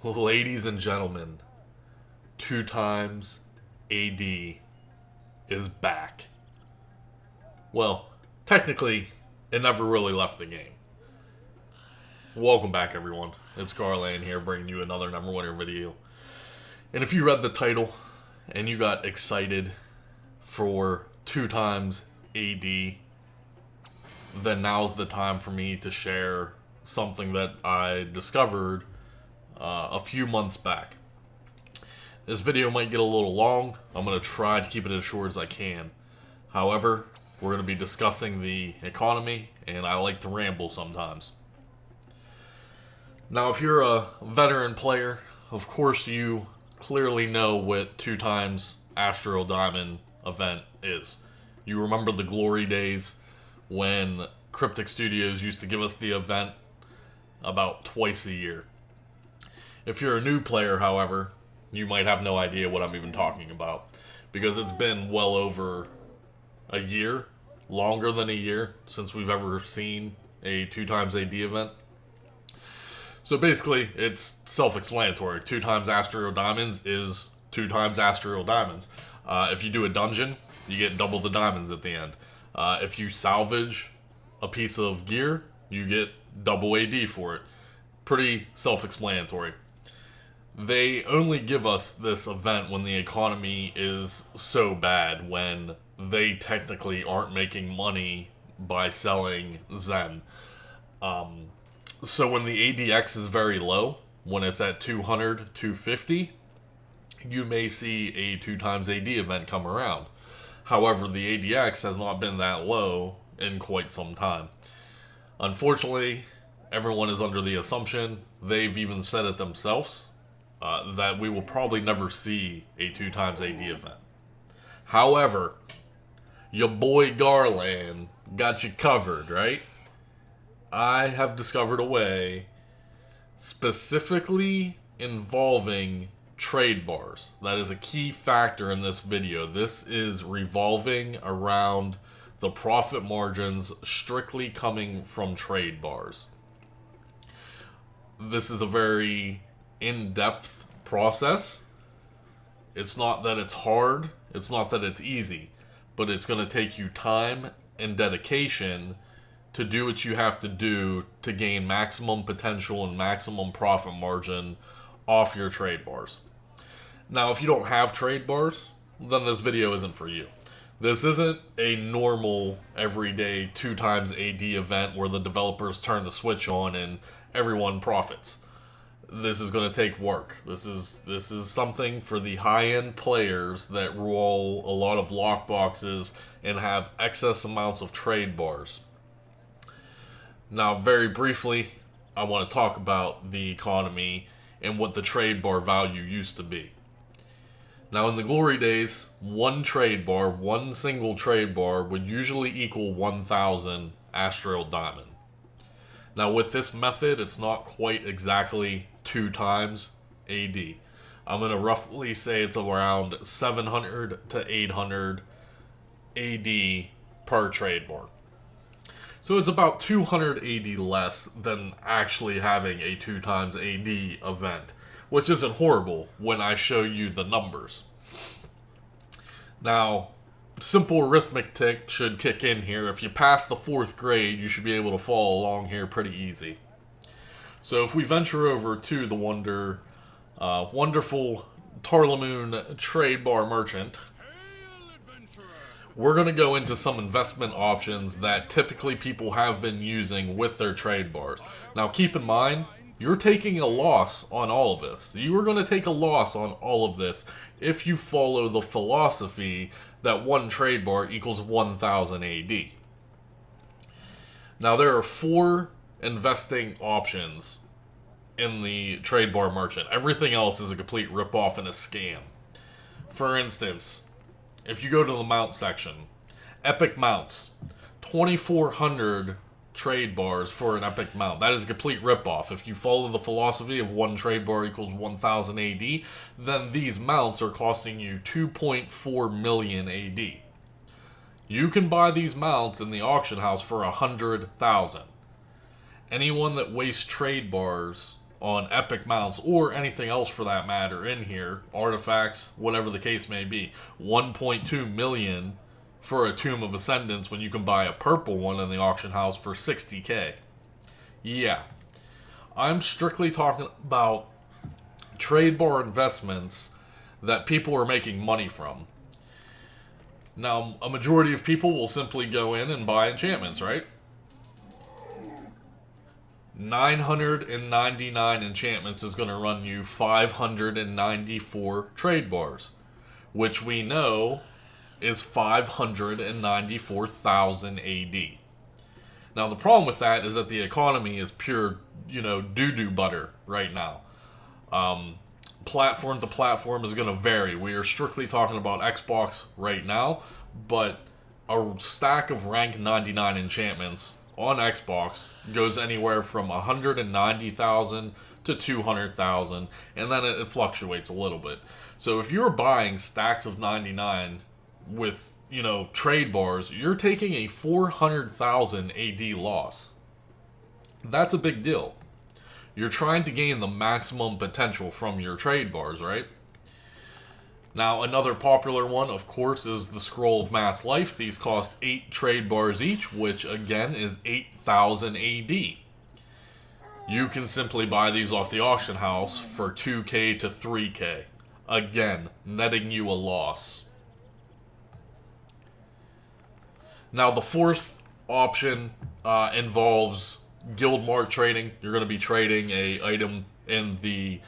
Ladies and gentlemen, 2 times AD is back. Well, technically, it never really left the game. Welcome back, everyone. It's Garland here, bringing you another Neverwinter video. And if you read the title and you got excited for 2 times AD, then now's the time for me to share something that I discovered a few months back. This video might get a little long. I'm going to try to keep it as short as I can. However, we're going to be discussing the economy, and I like to ramble sometimes. Now, if you're a veteran player, of course you clearly know what 2 times Astral Diamond event is. You remember the glory days when Cryptic Studios used to give us the event about twice a year. If you're a new player, however, you might have no idea what I'm even talking about, because it's been well over a year, longer than a year, since we've ever seen a 2 times AD event. So basically, it's self-explanatory. 2 times Astral Diamonds is 2 times Astral Diamonds. If you do a dungeon, you get double the diamonds at the end. If you salvage a piece of gear, you get double AD for it. Pretty self-explanatory. They only give us this event when the economy is so bad, when they technically aren't making money by selling Zen. So when the ADX is very low, when it's at 200, 250, you may see a 2 times AD event come around. However, the ADX has not been that low in quite some time. Unfortunately, everyone is under the assumption, they've even said it themselves, that we will probably never see a 2 times AD event. However, your boy Garland got you covered, right? I have discovered a way specifically involving trade bars. That is a key factor in this video. This is revolving around the profit margins strictly coming from trade bars. This is a very in-depth process. It's not that it's hard, it's not that it's easy, but it's going to take you time and dedication to do what you have to do to gain maximum potential and maximum profit margin off your trade bars. Now, if you don't have trade bars, then this video isn't for you. This isn't a normal, everyday 2 times AD event where the developers turn the switch on and everyone profits. This is going to take work. This is something for the high-end players that roll a lot of lockboxes and have excess amounts of trade bars. Now, very briefly, I want to talk about the economy and what the trade bar value used to be. Now, in the glory days, one single trade bar would usually equal 1,000 Astral Diamond. Now, with this method, it's not quite exactly 2 times AD. I'm going to roughly say it's around 700 to 800 AD per trade bar. So it's about 200 AD less than actually having a 2 times AD event, which isn't horrible when I show you the numbers. Now, simple arithmetic should kick in here. If you pass the 4th grade, you should be able to follow along here pretty easy. So if we venture over to the wonderful Tarlamoon Trade Bar Merchant, we're going to go into some investment options that typically people have been using with their trade bars. Now, keep in mind, you're taking a loss on all of this. You are going to take a loss on all of this if you follow the philosophy that one trade bar equals 1,000 AD. Now, there are 4 investing options in the trade bar merchant. Everything else is a complete ripoff and a scam. For instance, if you go to the mount section, epic mounts, 2,400 trade bars for an epic mount. That is a complete ripoff. If you follow the philosophy of one trade bar equals 1,000 AD, then these mounts are costing you 2.4 million AD. You can buy these mounts in the auction house for 100,000. Anyone that wastes trade bars on epic mounts or anything else for that matter in here, artifacts, whatever the case may be. 1.2 million for a Tomb of Ascendance when you can buy a purple one in the auction house for 60k. Yeah. I'm strictly talking about trade bar investments that people are making money from. Now, a majority of people will simply go in and buy enchantments, right? 999 enchantments is going to run you 594 trade bars, which we know is 594,000 AD. Now, the problem with that is that the economy is pure, doo-doo butter right now. Platform to platform is going to vary. We are strictly talking about Xbox right now, but a stack of rank 99 enchantments on Xbox goes anywhere from 190,000 to 200,000, and then it fluctuates a little bit. So if you're buying stacks of 99 with, trade bars, you're taking a 400,000 AD loss. That's a big deal. You're trying to gain the maximum potential from your trade bars, right? Now, another popular one, of course, is the Scroll of Mass Life. These cost 8 trade bars each, which, again, is 8,000 AD. You can simply buy these off the auction house for 2k to 3k. Again, netting you a loss. Now, the fourth option involves guild mark trading. You're going to be trading a item in the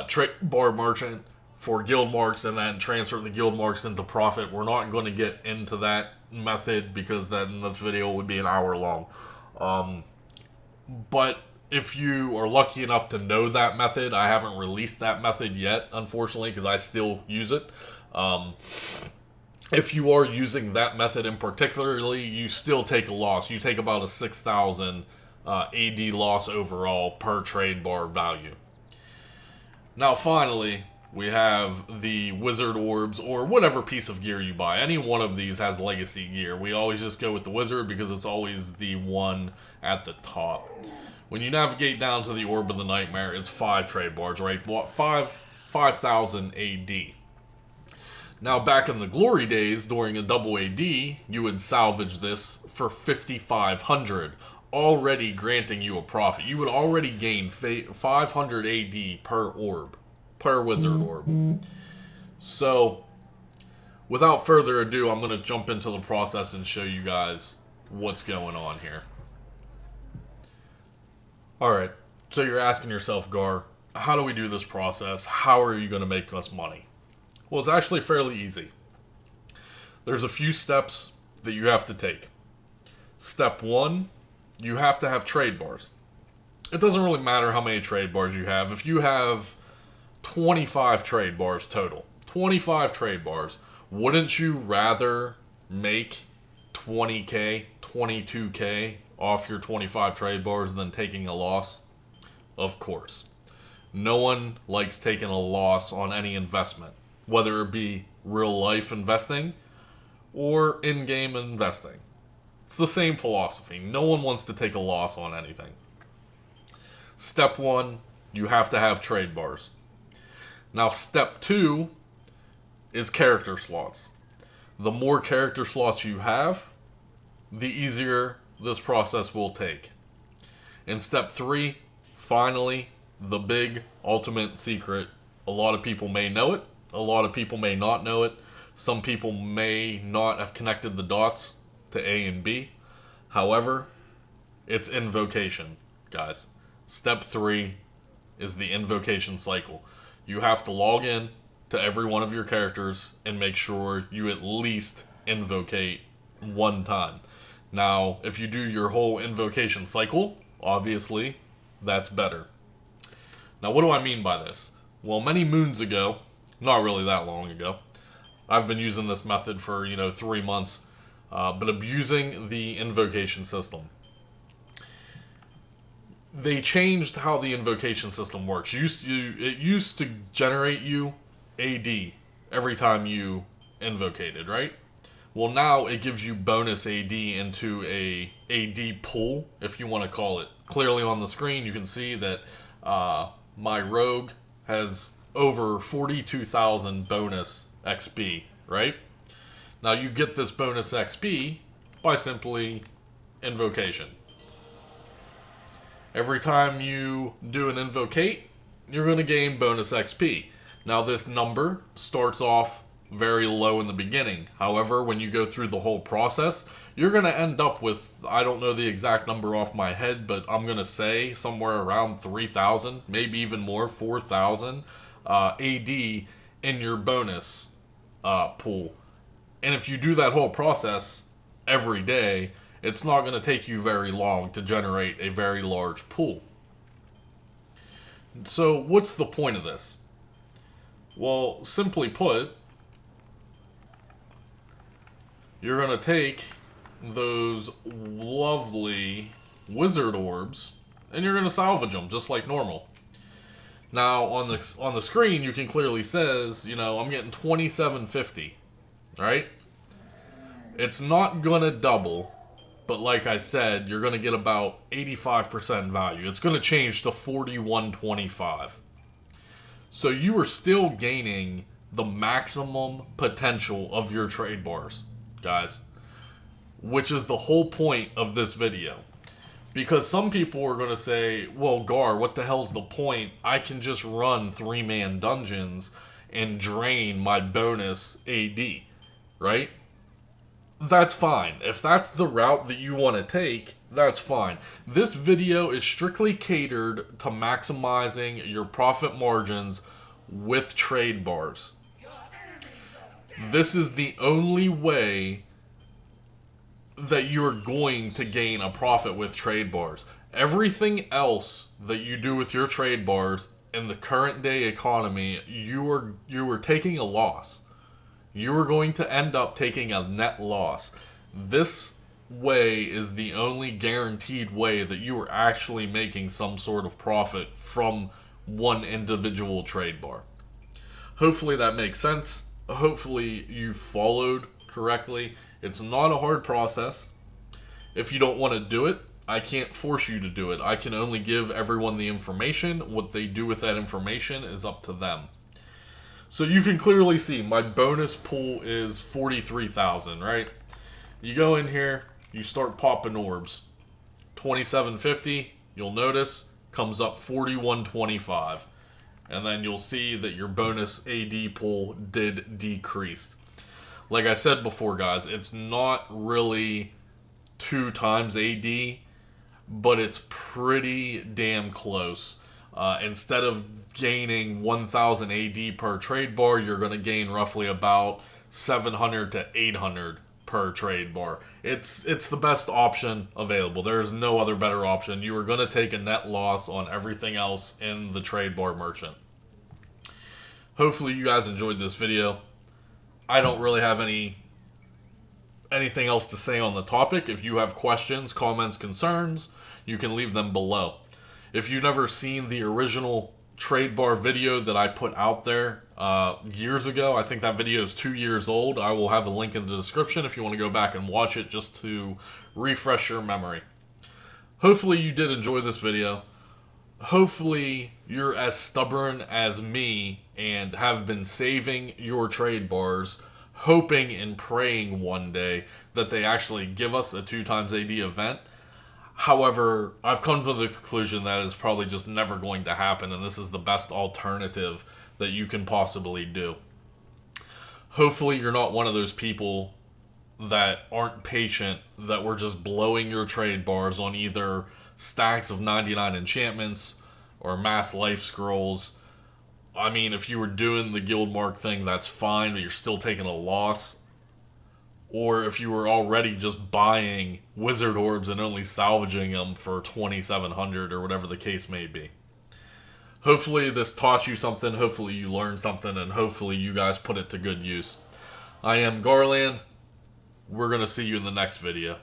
trade bar merchant for guild marks and then transfer the guild marks into profit. We're not going to get into that method because then this video would be an hour long. But if you are lucky enough to know that method, I haven't released that method yet, unfortunately, because I still use it. If you are using that method in particularly, you still take a loss. You take about a 6,000 AD loss overall per trade bar value. Now, finally, we have the Wizard Orbs, or whatever piece of gear you buy. Any one of these has legacy gear. We always just go with the Wizard because it's always the one at the top. When you navigate down to the Orb of the Nightmare, it's 5 trade bars, right? 5,000 AD. Now, back in the glory days, during a double AD, you would salvage this for 5,500, already granting you a profit. You would already gain 500 AD per orb. Per Wizard Orb. So, without further ado, I'm going to jump into the process and show you guys what's going on here. Alright, so you're asking yourself, Gar, how do we do this process? How are you going to make us money? Well, it's actually fairly easy. There's a few steps that you have to take. Step 1, you have to have trade bars. It doesn't really matter how many trade bars you have. If you have 25 trade bars total. 25 trade bars. Wouldn't you rather make 20k, 22k off your 25 trade bars than taking a loss? Of course. No one likes taking a loss on any investment, whether it be real life investing or in-game investing. It's the same philosophy. No one wants to take a loss on anything. Step 1, you have to have trade bars. Now, step 2 is character slots. The more character slots you have, the easier this process will take. In step 3, finally, the big ultimate secret. A lot of people may know it. A lot of people may not know it. Some people may not have connected the dots to A and B. However, it's invocation, guys. Step 3 is the invocation cycle. You have to log in to every one of your characters and make sure you at least invocate one time. Now, if you do your whole invocation cycle, obviously, that's better. Now, what do I mean by this? Well, many moons ago, not really that long ago, I've been using this method for, 3 months, but abusing the invocation system. They changed how the invocation system works. It used to generate you AD every time you invocated, right? Well, now it gives you bonus AD into a AD pool, if you want to call it. Clearly on the screen, you can see that my rogue has over 42,000 bonus XP, right? Now you get this bonus XP by simply invocation. Every time you do an invocate, you're going to gain bonus XP. Now this number starts off very low in the beginning. However, when you go through the whole process, you're going to end up with, I don't know the exact number off my head, but I'm going to say somewhere around 3,000, maybe even more, 4,000 AD in your bonus pool. And if you do that whole process every day, it's not going to take you very long to generate a very large pool. So what's the point of this? Well, simply put, you're going to take those lovely wizard orbs and you're going to salvage them just like normal. Now on the screen you can clearly says, you know, I'm getting 2750, right? It's not going to double, but like I said, you're going to get about 85% value. It's going to change to 4125. So you are still gaining the maximum potential of your trade bars, guys. Which is the whole point of this video. Because some people are going to say, well, Gar, what the hell's the point? I can just run 3-man dungeons and drain my bonus AD, right? That's fine. If that's the route that you want to take, that's fine. This video is strictly catered to maximizing your profit margins with trade bars. This is the only way that you're going to gain a profit with trade bars. Everything else that you do with your trade bars in the current day economy, you are taking a loss. You are going to end up taking a net loss. This way is the only guaranteed way that you are actually making some sort of profit from one individual trade bar. Hopefully that makes sense. Hopefully you followed correctly. It's not a hard process. If you don't want to do it, I can't force you to do it. I can only give everyone the information. What they do with that information is up to them. So you can clearly see my bonus pool is 43,000, right? You go in here, you start popping orbs. 2750, you'll notice, comes up 4125. And then you'll see that your bonus AD pool did decrease. Like I said before, guys, it's not really 2 times AD, but it's pretty damn close. Instead of gaining 1,000 AD per trade bar, you're going to gain roughly about 700 to 800 per trade bar. It's the best option available. There's no other better option. You are going to take a net loss on everything else in the trade bar merchant. Hopefully you guys enjoyed this video. I don't really have anything else to say on the topic. If you have questions, comments, concerns, you can leave them below. If you've never seen the original trade bar video that I put out there years ago, I think that video is 2 years old. I will have a link in the description if you want to go back and watch it just to refresh your memory. Hopefully you did enjoy this video. Hopefully you're as stubborn as me and have been saving your trade bars, hoping and praying one day that they actually give us a 2 times AD event. However, I've come to the conclusion that it's probably just never going to happen, and this is the best alternative that you can possibly do. Hopefully you're not one of those people that aren't patient, that were just blowing your trade bars on either stacks of 99 enchantments or mass life scrolls. I mean, if you were doing the guild mark thing, that's fine, but you're still taking a loss. Or if you were already just buying wizard orbs and only salvaging them for 2,700 or whatever the case may be. Hopefully this taught you something, hopefully you learned something, and hopefully you guys put it to good use. I am Garland. We're going to see you in the next video.